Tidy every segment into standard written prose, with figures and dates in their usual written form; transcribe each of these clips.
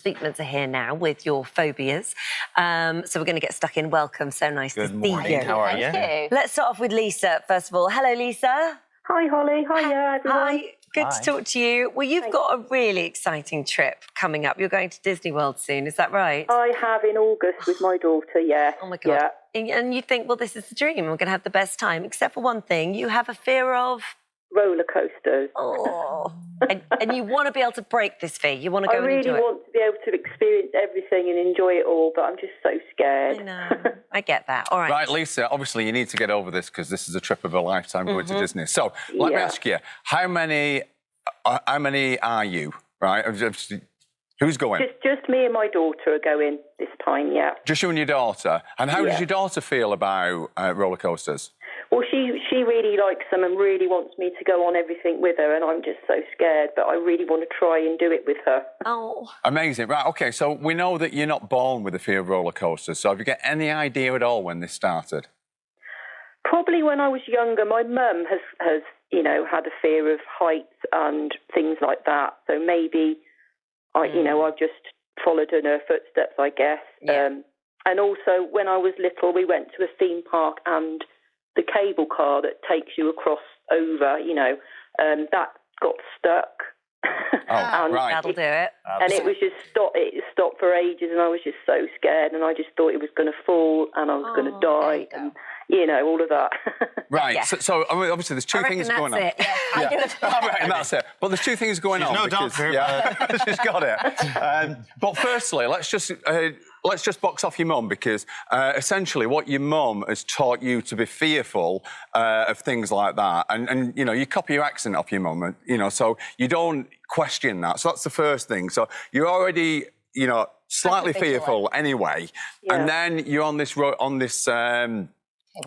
Speakmans are here now with your phobias. So we're going to get stuck in. Welcome. So nice to see you. How are you? Thank you. Let's start off with Lisa, first of all. Hello, Lisa. Hi, Holly. Hiya, everyone. Hi. Good to talk to you. Well, you've got a really exciting trip coming up. You're going to Disney World soon, is that right? I have in August with my daughter, yeah. Oh, my God. Yeah. And you think, well, this is the dream. We're going to have the best time. Except for one thing. You have a fear of... Rollercoasters. Oh. and you want to be able to break this fear. You want to go and do it. I really want to be able to experience everything and enjoy it all, but I'm just so scared. I know. I get that. All right. Right, Lisa, obviously you need to get over this because this is a trip of a lifetime going to Disney. So let me ask you, how many are you, right? Who's going? Just me and my daughter are going this time, yeah. Just you and your daughter. And how does your daughter feel about roller coasters? Well, she really likes them and really wants me to go on everything with her, and I'm just so scared, but I really want to try and do it with her. Oh. Amazing. Right, OK, so we know that you're not born with a fear of roller coasters, so have you got any idea at all when this started? Probably when I was younger. My mum has you know, had a fear of heights and things like that, so maybe, you know, I've just followed in her footsteps, I guess. Yeah. And also, when I was little, we went to a theme park and the cable car that takes you across over, you know, that got stuck. Oh, right. That'll do it. And it was just it stopped for ages, and I was just so scared, and I just thought it was going to fall and I was going to die, and, you know, all of that. Right, so I mean, obviously there's two things going on. That's it. Yeah. Right, and that's it. But there's two things going on. No because, doctor. She's got it. But firstly, let's just box off your mum, because essentially what your mum has taught you to be fearful of things like that. And you know, you copy your accent off your mum, you know, so you don't question that. So that's the first thing. So you're already, you know, slightly fearful anyway. Yeah. And then you're on this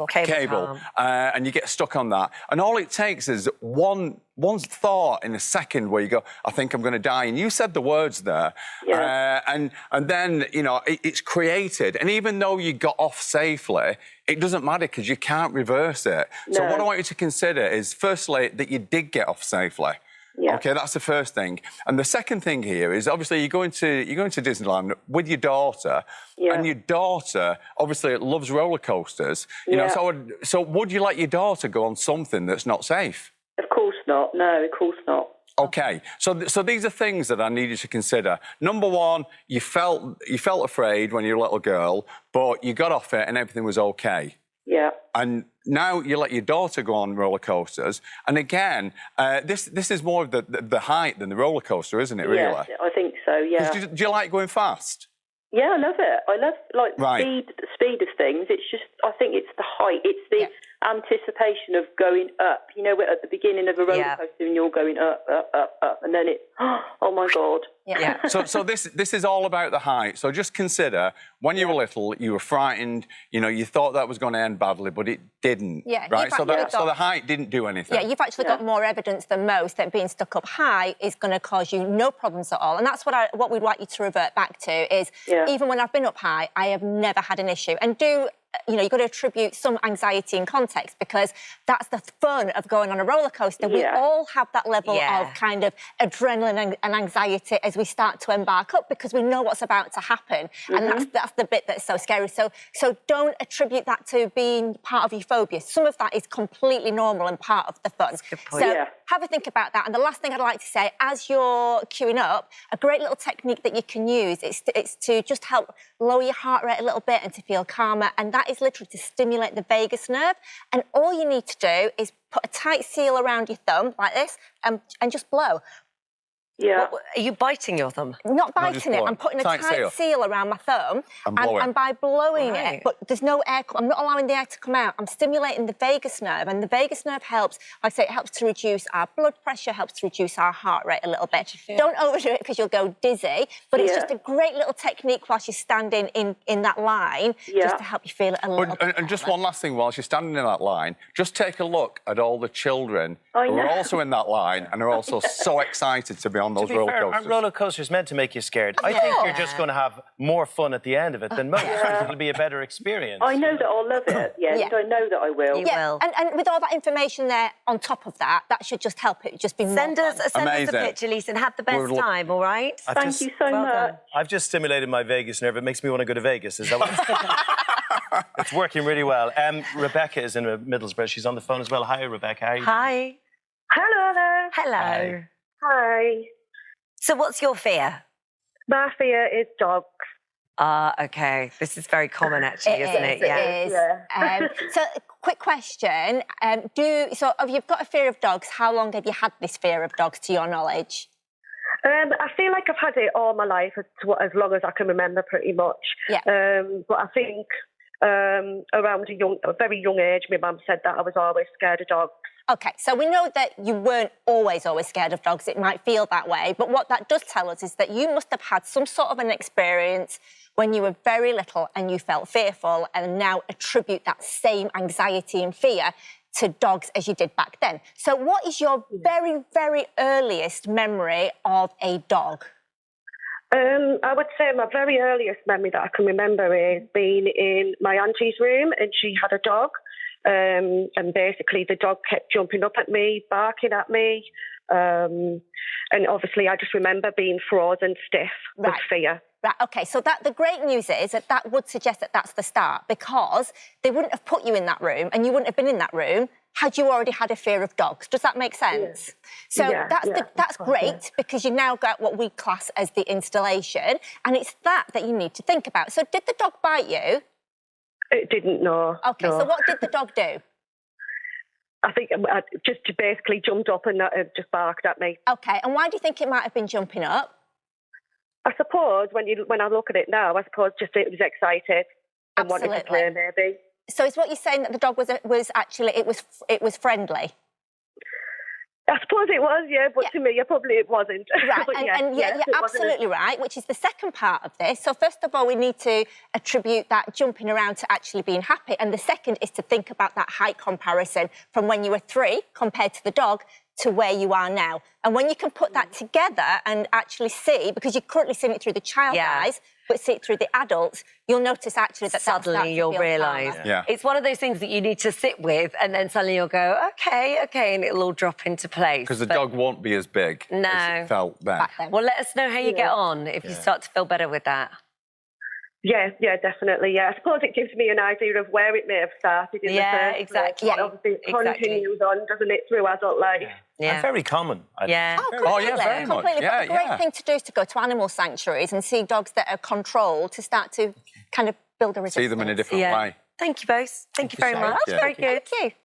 cable and you get stuck on that. And all it takes is one thought in a second where you go, I think I'm going to die. And you said the words there. Yeah. And then, you know, it's created. And even though you got off safely, it doesn't matter because you can't reverse it. No. So what I want you to consider is, firstly, that you did get off safely. Yeah. OK, that's the first thing. And the second thing here is, obviously, you're going to Disneyland with your daughter, and your daughter obviously loves roller coasters. You know, so would you let your daughter go on something that's not safe? Of course not. No, of course not. OK, so these are things that I need you to consider. Number one, you felt afraid when you were a little girl, but you got off it and everything was OK. Yeah. And now you let your daughter go on roller coasters. And again, this is more of the height than the roller coaster, isn't it, really? Yes, I think so, yeah. Do you like going fast? Yeah, I love it. I love, like, the speed of things. It's just, I think it's the height. It's the anticipation of going up. You know, at the beginning of a roller coaster and you're going up, up, up, up, and then it, oh my God. Yeah. So this is all about the height. So just consider, when you were little, you were frightened. You know, you thought that was going to end badly, but it didn't. Yeah. Right. So the height didn't do anything. Yeah, you've actually got more evidence than most that being stuck up high is going to cause you no problems at all. And that's what we'd like you to revert back to is, even when I've been up high, I have never had an issue. And you know, you've got to attribute some anxiety in context, because that's the fun of going on a roller coaster. We all have that level of kind of adrenaline and anxiety as we start to embark up, because we know what's about to happen. And that's the bit that's so scary. So don't attribute that to being part of your phobia. Some of that is completely normal and part of the fun. That's a good point. So have a think about that. And the last thing I'd like to say, as you're queuing up, a great little technique that you can use is to just help lower your heart rate a little bit and to feel calmer. And that is literally to stimulate the vagus nerve. And all you need to do is put a tight seal around your thumb like this and just blow. Yeah. Are you biting your thumb? Not biting it. I'm putting a tight seal around my thumb, and by blowing it, but there's no air. I'm not allowing the air to come out. I'm stimulating the vagus nerve, and the vagus nerve helps. Like I say, it helps to reduce our blood pressure, helps to reduce our heart rate a little bit. Don't overdo it because you'll go dizzy. But it's just a great little technique whilst you're standing in that line, just to help you feel it a little bit. And just one last thing, whilst you're standing in that line, just take a look at all the children who are also in that line and are also so excited to be on those roller coasters. Aren't roller coasters meant to make you scared? I think you're just going to have more fun at the end of it than most. It'll be a better experience. I know that I'll love it at the end. I know that I will. You will. And with all that information there on top of that, that should just help it just be more Send us a picture, Lisa, and have the best time, all right? Thank you so much. I've just stimulated my vagus nerve. It makes me want to go to Vegas. Is that what it's working really well. Rebecca is in Middlesbrough. She's on the phone as well. Hi, Rebecca. How are you? Hi. Hello there. Hello. Hi. So what's your fear? My fear is dogs. Okay. This is very common, actually, isn't it? It is. Yeah. So, quick question. So, if you've got a fear of dogs, how long have you had this fear of dogs, to your knowledge? I feel like I've had it all my life, as long as I can remember, pretty much. Yeah. But I think around a very young age, my mum said that I was always scared of dogs. OK, so we know that you weren't always scared of dogs. It might feel that way. But what that does tell us is that you must have had some sort of an experience when you were very little and you felt fearful, and now attribute that same anxiety and fear to dogs as you did back then. So what is your very, very earliest memory of a dog? I would say my very earliest memory that I can remember is being in my auntie's room, and she had a dog. And basically the dog kept jumping up at me, barking at me. And obviously I just remember being frozen stiff with fear. Right, OK, so the great news is that would suggest that that's the start, because they wouldn't have put you in that room and you wouldn't have been in that room had you already had a fear of dogs. Does that make sense? Yeah. So that's great, because you now got what we class as the installation, and it's that you need to think about. So did the dog bite you? It didn't, no. OK, so what did the dog do? I think I just basically jumped up and just barked at me. OK, and why do you think it might have been jumping up? I suppose when I look at it now, I suppose just it was excited and wanted to play, maybe. So is what you're saying that the dog was actually it was friendly? I suppose it was, yeah, but to me, probably it wasn't. Right, and you're absolutely right, which is the second part of this. So first of all, we need to attribute that jumping around to actually being happy, and the second is to think about that height comparison from when you were 3 compared to the dog to where you are now. And when you can put that together and actually see, because you're currently seeing it through the child's eyes, but see it through the adults, you'll notice actually that suddenly you'll realise. It's one of those things that you need to sit with, and then suddenly you'll go, okay, and it'll all drop into place. Because the dog won't be as big as it felt then. Well, let us know how you get on if you start to feel better with that. Yeah, definitely, yeah. I suppose it gives me an idea of where it may have started in the first exactly. place. Obviously, it continues on, doesn't it, through adult life. And very common. Yeah. Very much. Completely. But a great thing to do is to go to animal sanctuaries and see dogs that are controlled to start to kind of build a resistance. See them in a different way. Thank you both. Thank you very much. Yeah. Very good. Thank you.